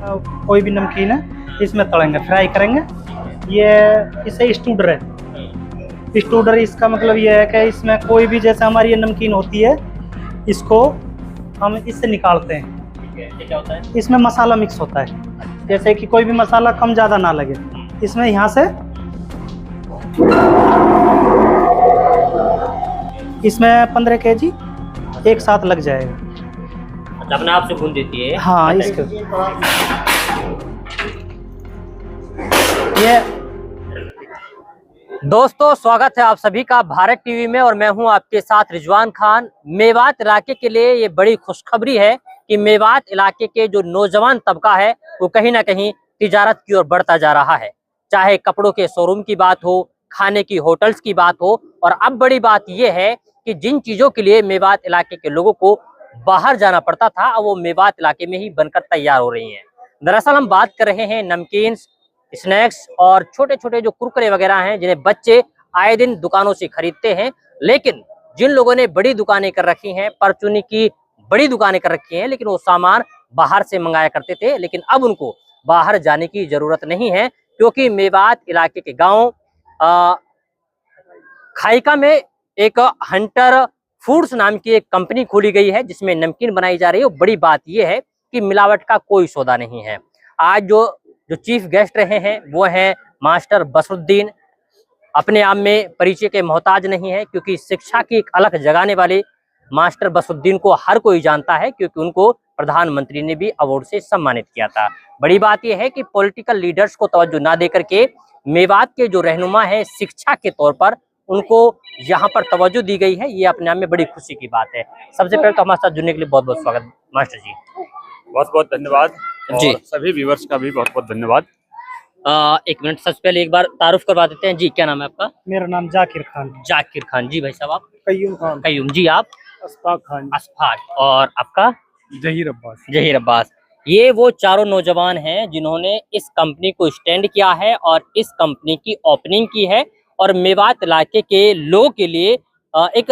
कोई भी नमकीन है इसमें तलेंगे, फ्राई करेंगे। ये इसे स्टूडर है। स्टूडर इसका मतलब ये है कि इसमें कोई भी, जैसे हमारी ये नमकीन होती है, इसको हम इससे निकालते हैं। ये क्या होता है? इसमें मसाला मिक्स होता है, जैसे कि कोई भी मसाला कम ज़्यादा ना लगे। इसमें यहाँ से इसमें 15 kg एक साथ लग जाएगा। अच्छा, अपने आप से भून देती है? हाँ, इसके ये दोस्तों, स्वागत है आप सभी का भारत टीवी में और मैं हूं आपके साथ रिजवान खान। मेवात इलाके के लिए ये बड़ी खुशखबरी है कि मेवात इलाके के जो नौजवान तबका है वो कहीं ना कहीं तिजारत की ओर बढ़ता जा रहा है। चाहे कपड़ों के शोरूम की बात हो, खाने की होटल्स की बात हो, और अब बड़ी बात यह है कि जिन चीजों के लिए मेवात इलाके के लोगों को बाहर जाना पड़ता था, अब वो मेवात इलाके में ही बनकर तैयार हो रही हैं। दरअसल हम बात कर रहे हैं नमकीन, स्नैक्स और छोटे छोटे जो कुरकुरे वगैरह हैं जिन्हें बच्चे आए दिन दुकानों से खरीदते हैं। लेकिन जिन लोगों ने बड़ी दुकानें कर रखी हैं, परचूनी की बड़ी दुकानें कर रखी हैं, लेकिन वो सामान बाहर से मंगाया करते थे, लेकिन अब उनको बाहर जाने की जरूरत नहीं है, क्योंकि मेवात इलाके के गांव खाइका में एक हंटर फूड्स नाम की एक कंपनी खोली गई है जिसमें नमकीन बनाई जा रही है। बड़ी बात यह है कि मिलावट का कोई सौदा नहीं है। आज जो चीफ गेस्ट रहे हैं वो हैं मास्टर बसरुद्दीन। अपने आप में परिचय के मोहताज नहीं है, क्योंकि शिक्षा की एक अलग जगाने वाले मास्टर बसरुद्दीन को हर कोई जानता है, क्योंकि उनको प्रधानमंत्री ने भी अवार्ड से सम्मानित किया था। बड़ी बात यह है कि पॉलिटिकल लीडर्स को तवज्जो ना देकर के मेवात के जो रहनुमा है शिक्षा के तौर पर, उनको यहाँ पर तवज्जो दी गई है। ये अपने आप में बड़ी खुशी की बात है। सबसे पहले तो हमारे साथ जुड़ने के लिए बहुत बहुत स्वागत मास्टर जी। बहुत बहुत धन्यवाद जी। और सभी व्यूवर्स का भी बहुत बहुत धन्यवाद। एक मिनट, सबसे पहले एक बार तारुफ करवा देते हैं। जी, क्या नाम है आपका? मेरा नाम जाकिर खान। जाकिर खान जी। भाई साहब आप? कय्यूम खान। कय्यूम जी। आप? अस्फाक खान। असफाक। और आपका? जहीर अब्बास। जहीर अब्बास। ये वो चारों नौजवान हैं जिन्होंने इस कंपनी को स्टैंड किया है और इस कंपनी की ओपनिंग की है, और मेवात इलाके के लोगों के लिए एक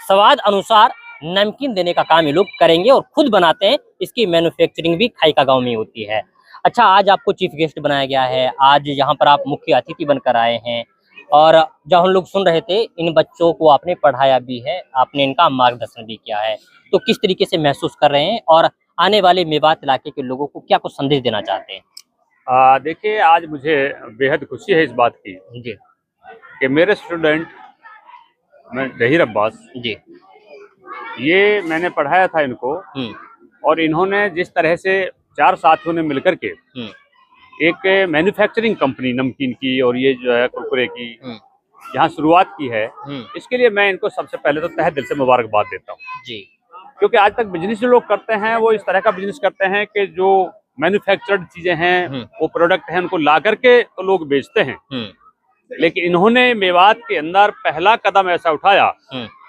स्वाद अनुसार नमकीन देने का काम ये लोग करेंगे और खुद बनाते हैं। इसकी मैन्युफैक्चरिंग भी खाइका गांव में होती है। अच्छा, आज आपको चीफ गेस्ट बनाया गया है, आज यहाँ पर आप मुख्य अतिथि बनकर आए हैं, और जब हम लोग सुन रहे थे, इन बच्चों को आपने पढ़ाया भी है, आपने इनका मार्गदर्शन भी किया है, तो किस तरीके से महसूस कर रहे हैं और आने वाले मेवात इलाके के लोगों को क्या कुछ संदेश देना चाहते हैं? देखिए, आज मुझे बेहद खुशी है इस बात की जी कि मेरे स्टूडेंट मैं जहीर अब्बास जी। ये मैंने पढ़ाया था इनको, और इन्होंने जिस तरह से 4 साथियों ने मिलकर के एक मैन्युफैक्चरिंग कंपनी नमकीन की और ये जो है कुरकुरे की यहाँ शुरुआत की है, इसके लिए मैं इनको सबसे पहले तो तहे दिल से मुबारकबाद देता हूँ जी। क्योंकि आज तक बिजनेस जो लोग करते हैं वो इस तरह का बिजनेस करते हैं कि जो मैन्युफैक्चर्ड चीजें हैं, वो प्रोडक्ट हैं, उनको ला करके तो लोग बेचते हैं। लेकिन इन्होंने मेवात के अंदर पहला कदम ऐसा उठाया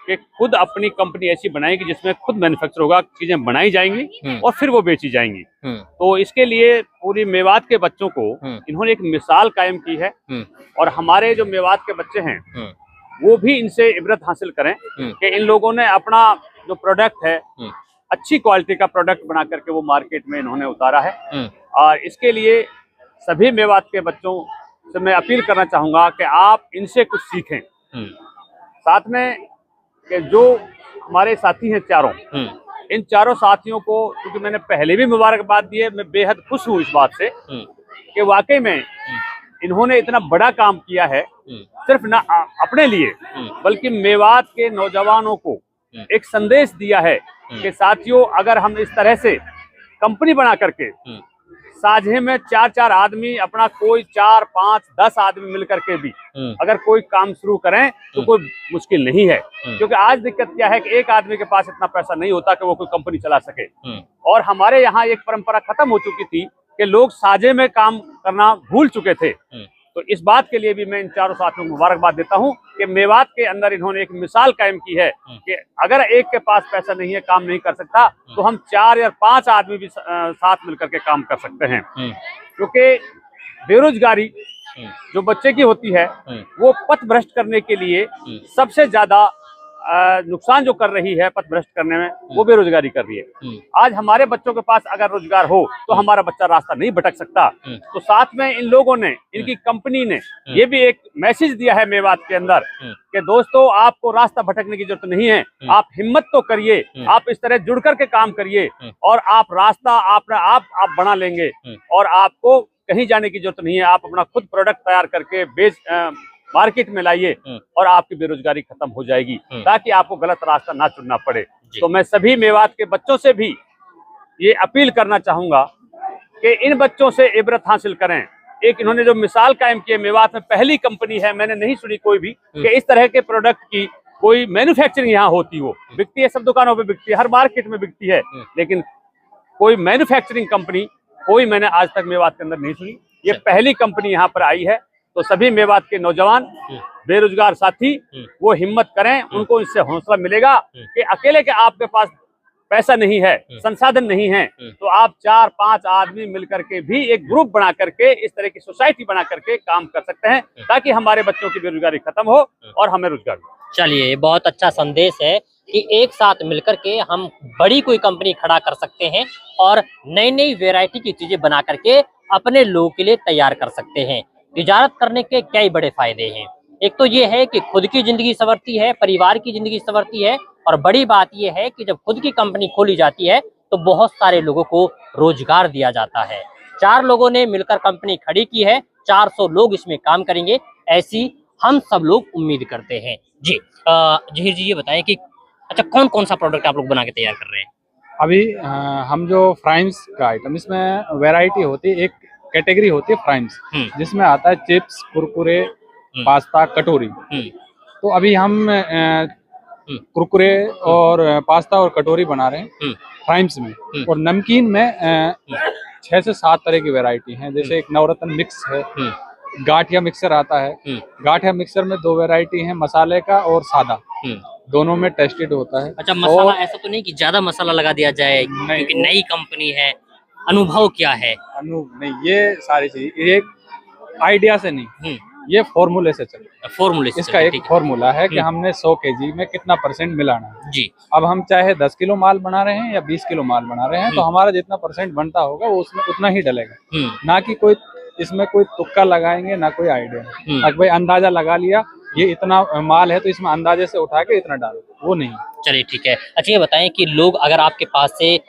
कि खुद अपनी कंपनी ऐसी बनाएगी जिसमें खुद मैन्युफैक्चर होगा, चीजें बनाई जाएंगी और फिर वो बेची जाएंगी। तो इसके लिए पूरी मेवात के बच्चों को इन्होंने एक मिसाल कायम की है, और हमारे जो मेवात के बच्चे हैं वो भी इनसे इबरत हासिल करें कि इन लोगों ने अपना जो प्रोडक्ट है अच्छी क्वालिटी का प्रोडक्ट बना करके वो मार्केट में इन्होंने उतारा है। और इसके लिए सभी मेवात के बच्चों से मैं अपील करना चाहूंगा कि आप इनसे कुछ सीखें। साथ में कि जो हमारे साथी हैं चारों, इन चारों साथियों को क्योंकि मैंने पहले भी मुबारकबाद दी है, मैं बेहद खुश हूँ इस बात से कि वाकई में इन्होंने इतना बड़ा काम किया है, सिर्फ ना अपने लिए बल्कि मेवात के नौजवानों को एक संदेश दिया है कि साथियों, अगर हम इस तरह से कंपनी बना करके साझे में 4-4 आदमी अपना कोई 4, 5, 10 आदमी मिल करके भी अगर कोई काम शुरू करें तो कोई मुश्किल नहीं है। क्योंकि आज दिक्कत क्या है कि एक आदमी के पास इतना पैसा नहीं होता कि वो कोई कंपनी चला सके, और हमारे यहाँ एक परंपरा खत्म हो चुकी थी कि लोग साझे में काम करना भूल चुके थे। तो इस बात के लिए भी मैं इन चारों साथियों को मुबारकबाद देता हूं कि मेवात के अंदर इन्होंने एक मिसाल कायम की है कि अगर एक के पास पैसा नहीं है, काम नहीं कर सकता, तो हम 4 या 5 आदमी भी साथ मिलकर के काम कर सकते हैं। क्योंकि बेरोजगारी जो बच्चे की होती है वो पथ भ्रष्ट करने के लिए सबसे ज्यादा नुकसान जो कर रही है पथ भ्रष्ट करने में, वो बेरोजगारी कर रही है। आज हमारे बच्चों के पास अगर रोजगार हो तो हमारा बच्चा रास्ता नहीं भटक सकता। तो साथ में इन लोगों ने, इनकी कंपनी ने ये भी एक मैसेज दिया है मेवात के अंदर कि दोस्तों आपको रास्ता भटकने की जरूरत नहीं है, आप हिम्मत तो करिए, आप इस तरह जुड़ करके काम करिए और आप रास्ता आप बना लेंगे और आपको कहीं जाने की जरूरत नहीं है। आप अपना खुद प्रोडक्ट तैयार करके मार्केट में लाइए और आपकी बेरोजगारी खत्म हो जाएगी, ताकि आपको गलत रास्ता ना चुनना पड़े। तो मैं सभी मेवात के बच्चों से भी ये अपील करना चाहूंगा कि इन बच्चों से इबरत हासिल करें। एक इन्होंने जो मिसाल कायम की है, मेवात में पहली कंपनी है, मैंने नहीं सुनी कोई भी कि इस तरह के प्रोडक्ट की कोई मैन्युफैक्चरिंग यहाँ होती हो। बिकती है, सब दुकानों पे बिकती है, हर मार्केट में बिकती है, लेकिन कोई मैन्युफैक्चरिंग कंपनी कोई मैंने आज तक मेवात के अंदर नहीं सुनी। ये पहली कंपनी यहाँ पर आई है। तो सभी मेवात के नौजवान बेरोजगार साथी वो हिम्मत करें, उनको इससे हौसला मिलेगा कि अकेले के आपके पास पैसा नहीं है, संसाधन नहीं है, तो आप 4-5 आदमी मिलकर के भी एक ग्रुप बना करके, इस तरह की सोसाइटी बना करके काम कर सकते हैं, ताकि हमारे बच्चों की बेरोजगारी खत्म हो और हमें रोजगार मिले। चलिए, बहुत अच्छा संदेश है कि एक साथ मिलकर के हम बड़ी कोई कंपनी खड़ा कर सकते हैं और नई नई वैरायटी की चीजें बना करके अपने लोगों के लिए तैयार कर सकते हैं। तिजारत करने के कई बड़े फायदे हैं। एक तो ये है कि खुद की जिंदगी संवरती है, परिवार की जिंदगी संवरती है, और बड़ी बात यह है कि जब खुद की कंपनी खोली जाती है तो बहुत सारे लोगों को रोजगार दिया जाता है। 4 लोगों ने मिलकर कंपनी खड़ी की है, 400 लोग इसमें काम करेंगे, ऐसी हम सब लोग उम्मीद करते हैं। जी जहीर जी, ये बताएं कि अच्छा कौन कौन सा प्रोडक्ट आप लोग बना के तैयार कर रहे हैं? अभी हम जो फ्राइम्स का आइटम, इसमें वैरायटी होती है, एक कैटेगरी होती है फ्राइम्स, जिसमें आता है चिप्स, कुरकुरे, पास्ता, कटोरी। तो अभी हम कुरकुरे और पास्ता और कटोरी बना रहे हैं फ्राइम्स में। और नमकीन में 6 से 7 तरह की वैरायटी है। जैसे एक नवरत्न मिक्स है, गाठिया मिक्सर आता है। गाठिया मिक्सर में 2 वैरायटी है, मसाले का और सादा, दोनों में टेस्टेड होता है। अच्छा, मसाला ऐसा तो नहीं कि ज्यादा मसाला लगा दिया जाए, क्योंकि नई कंपनी है, अनुभव क्या है? नहीं, ये सारी चीज ये आइडिया से नहीं, ये फॉर्मूले से चले। फॉर्मूले से इसका एक फॉर्मूला है कि हमने 100 kg में कितना % मिलाना है। जी। अब हम चाहे 10 किलो माल बना रहे हैं या 20 किलो माल बना रहे हैं, तो हमारा जितना % बनता होगा वो उसमें उतना ही डलेगा। ना कि कोई इसमें कोई तुक्का लगाएंगे, ना कोई आइडिया। अगर भाई अंदाजा लगा लिया ये इतना माल है तो इसमें अंदाजे से उठा के इतना डालो, वो नहीं। चलिए ठीक है। अच्छा, ये बताएं कि लोग अगर आपके पास से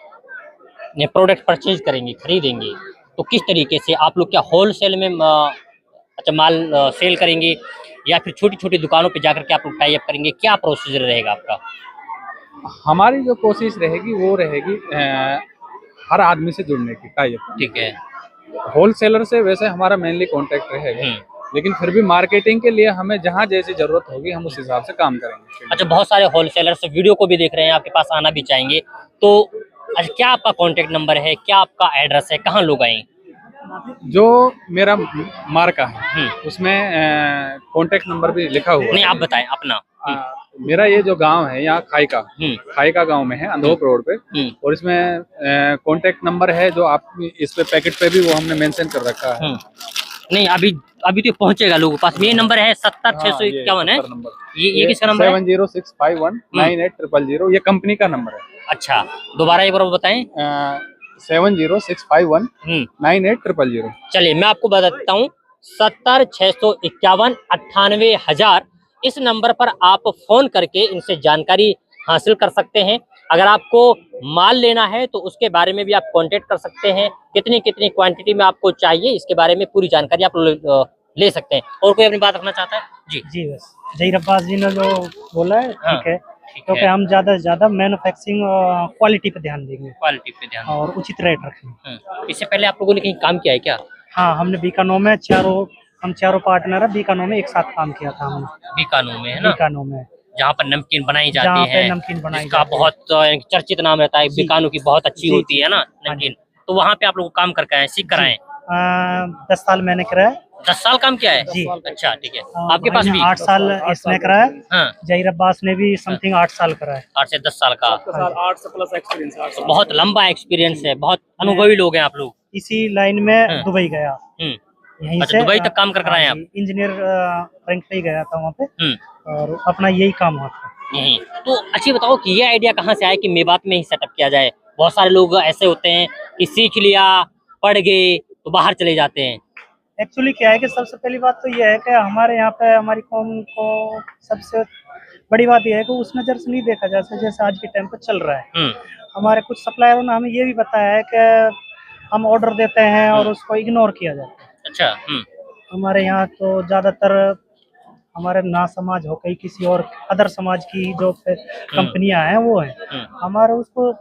प्रोडक्ट परचेज करेंगे, खरीदेंगे, तो किस तरीके से आप लोग क्या होलसेल में अच्छा माल सेल करेंगे या फिर छोटी छोटी दुकानों पे जाकर के आप लोग टाई अप करेंगे? क्या प्रोसीजर रहेगा आपका? हमारी जो कोशिश रहेगी वो रहेगी हर आदमी से जुड़ने की, टाई अप। ठीक है। होलसेलर से वैसे हमारा मेनली कॉन्टेक्ट रहेगा, लेकिन फिर भी मार्केटिंग के लिए हमें जहाँ जैसी जरूरत होगी हम उस हिसाब से काम करेंगे। अच्छा, बहुत सारे होलसेलर्स वीडियो को भी देख रहे हैं, आपके पास आना भी चाहेंगे, तो अच्छा क्या आपका कॉन्टेक्ट नंबर है, क्या आपका एड्रेस है, कहाँ लोग आएंगे? जो मेरा मार्का है उसमें कॉन्टेक्ट नंबर भी लिखा हुआ है। नहीं, आप बताएं अपना। मेरा ये जो गांव है यहाँ खाई का गांव में है, अंधोप रोड पे, और इसमें कॉन्टेक्ट नंबर है जो आप इस पे पैकेट पे भी वो हमने मेंशन कर रखा है। नहीं, अभी तो पहुंचेगा लोगों के पास। ये नंबर है 70-651 है। ये किसका नंबर है? 7065198000। ये कंपनी का नंबर है। अच्छा, दोबारा एक बार बताएं। 7065198000। चलिए, मैं आपको बता देता हूँ, 70-651-98,000 इस नंबर पर आप फोन करके इनसे जानकारी हासिल कर सकते हैं। अगर आपको माल लेना है तो उसके बारे में भी आप कांटेक्ट कर सकते हैं। कितनी क्वांटिटी में आपको चाहिए इसके बारे में पूरी जानकारी आप ले सकते हैं। और कोई अपनी बात रखना चाहता है? जी बस जहीर अब्बास जी ने जो बोला है ठीक है, क्योंकि हम ज्यादा से ज्यादा मैन्युफैक्चरिंग क्वालिटी पे ध्यान देंगे, और उचित रेट रखेंगे। इससे पहले आप लोगों ने कहीं काम किया है क्या? हाँ, हमने बीकानो में हम चारों पार्टनर है, बीकानो में एक साथ काम किया था हमने। बीकानो में है ना? बीकानो में, जहाँ पर नमकीन बनाई जाती है, जिसका बहुत चर्चित नाम रहता है, बीकानो की बहुत अच्छी होती है ना नमकीन। तो वहाँ पे आप लोग काम करके आए, सीख कर आए? 10 साल मैंने कराया। 10 साल काम किया है जी? अच्छा, ठीक है। आपके पास भी 8 साल इसने कराया। हाँ। जहीर अब्बास ने भी समथिंग 8 साल कराया। 8 से 10 साल का 8 से प्लस एक्सपीरियंस। बहुत लंबा एक्सपीरियंस है, बहुत अनुभवी लोग हैं आप लोग। इसी लाइन में दुबई गया, यहीं अच्छा, से दुबई तक काम कर आए आप? इंजीनियर रैंक पे ही गया था वहाँ पे। और अपना यही काम होता है। तो अच्छी बताओ कि ये आइडिया कहाँ से आया कि मेवात में ही सेटअप किया जाए? बहुत सारे लोग ऐसे होते हैं कि सीख लिया, पढ़ गए तो बाहर चले जाते हैं। एक्चुअली क्या है कि सबसे पहली बात तो ये है कि हमारे यहाँ पे हमारी कौम को सबसे बड़ी बात यह है कि उस नज़र से नहीं देखा जाता जैसे आज के टाइम पे चल रहा है। हमारे कुछ सप्लायरों ने हमें ये भी बताया है कि हम ऑर्डर देते हैं और उसको इग्नोर किया जाता है। अच्छा। हमारे यहाँ तो ज़्यादातर हमारे ना समाज हो गई किसी और अदर समाज की जो कंपनियां हैं वो हैं। हमारे उसको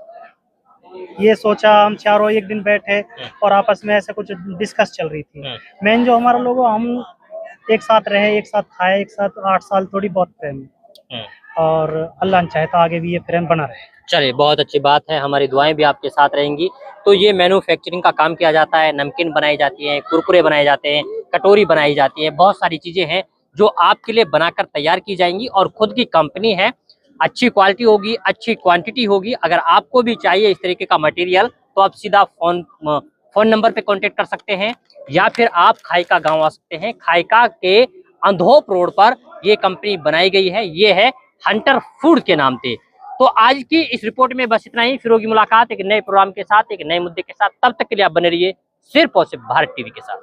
ये सोचा, हम चारों एक दिन बैठे और आपस में ऐसे कुछ डिस्कस चल रही थी। मेन जो हमारा लोगों, हम एक साथ रहे, एक साथ खाए, एक साथ 8 साल थोड़ी बहुत प्रेम है और अल्लाह ने चाहे तो आगे भी ये प्रेम बना रहे। चलिए, बहुत अच्छी बात है, हमारी दुआएं भी आपके साथ रहेंगी। तो ये मैन्युफैक्चरिंग का काम किया जाता है, नमकीन बनाई जाती है, कुरकुरे बनाए जाते हैं, कटोरी बनाई जाती है, बहुत सारी चीजें हैं जो आपके लिए बनाकर तैयार की जाएंगी और खुद की कंपनी है। अच्छी क्वालिटी होगी, अच्छी क्वांटिटी होगी। अगर आपको भी चाहिए इस तरीके का मटेरियल तो आप सीधा फोन नंबर पे कांटेक्ट कर सकते हैं या फिर आप खाइका गांव आ सकते हैं। खाइका के अंधोप रोड पर ये कंपनी बनाई गई है, ये है हंटर फूड के नाम से। तो आज की इस रिपोर्ट में बस इतना ही। फिर होगी मुलाकात एक नए प्रोग्राम के साथ, एक नए मुद्दे के साथ। तब तक के लिए आप बने रहिए सिर्फ और सिर्फ भारत टीवी के साथ।